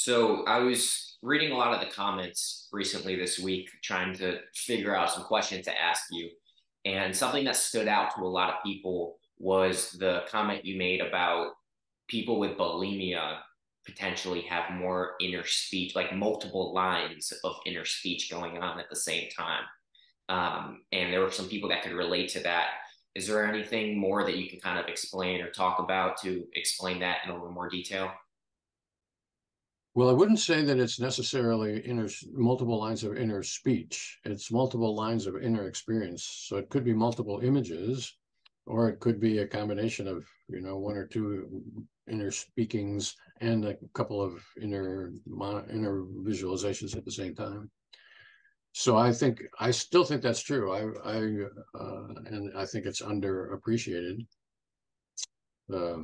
So I was reading a lot of the comments recently this week, trying to figure out some questions to ask you. And something that stood out to a lot of people was the comment you made about people with bulimia potentially have more inner speech, like multiple lines of inner speech going on at the same time. And there were some people that could relate to that. Is there anything more that you can kind of explain or talk about to explain that in a little more detail? Well, I wouldn't say that it's necessarily multiple lines of inner speech. It's multiple lines of inner experience. So it could be multiple images, or it could be a combination of, one or two inner speakings and a couple of inner visualizations at the same time. So I still think that's true. And I think it's underappreciated. Uh,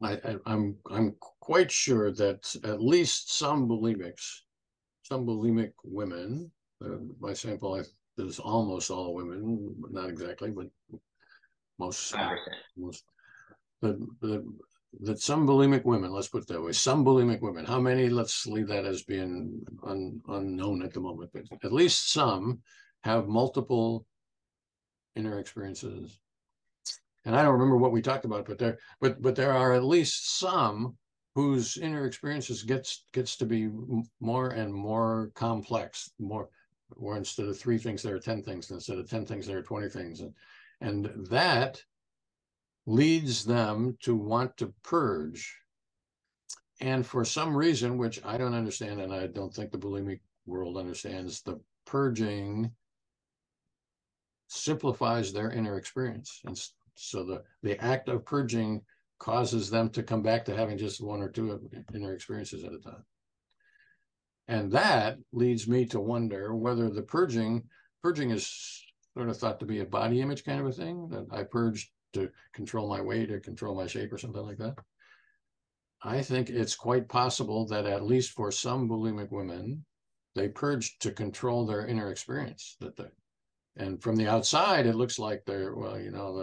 I'm quite sure that at least some bulimic women, my sample is almost all women, not exactly, but most, 5%. most that, that that some bulimic women, let's put it that way, some bulimic women, how many, let's leave that as being unknown at the moment, but at least some have multiple inner experiences. And I don't remember what we talked about, but there are at least some whose inner experiences gets to be more and more complex, more, or instead of three things there are 10 things, instead of 10 things there are 20 things, and that leads them to want to purge. And for some reason, which I don't understand, and I don't think the bulimic world understands, the purging simplifies their inner experience. And so the act of purging causes them to come back to having just one or two inner experiences at a time. And that leads me to wonder whether the purging is sort of thought to be a body image kind of a thing, that I purged to control my weight or control my shape or something like that. I think it's quite possible that at least for some bulimic women, they purge to control their inner experience. And from the outside, it looks like they're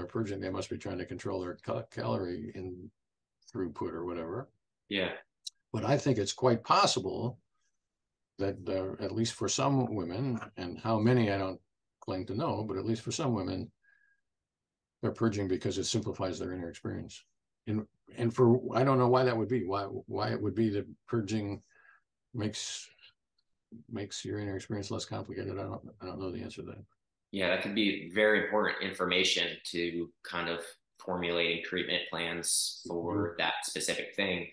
purging. They must be trying to control their calorie in throughput or whatever. Yeah. But I think it's quite possible that at least for some women, and how many I don't claim to know, but at least for some women, they're purging because it simplifies their inner experience. And for I don't know why that would be. Why it would be that purging makes your inner experience less complicated. I don't know the answer to that. Yeah, that could be very important information to kind of formulating treatment plans Mm-hmm. for that specific thing.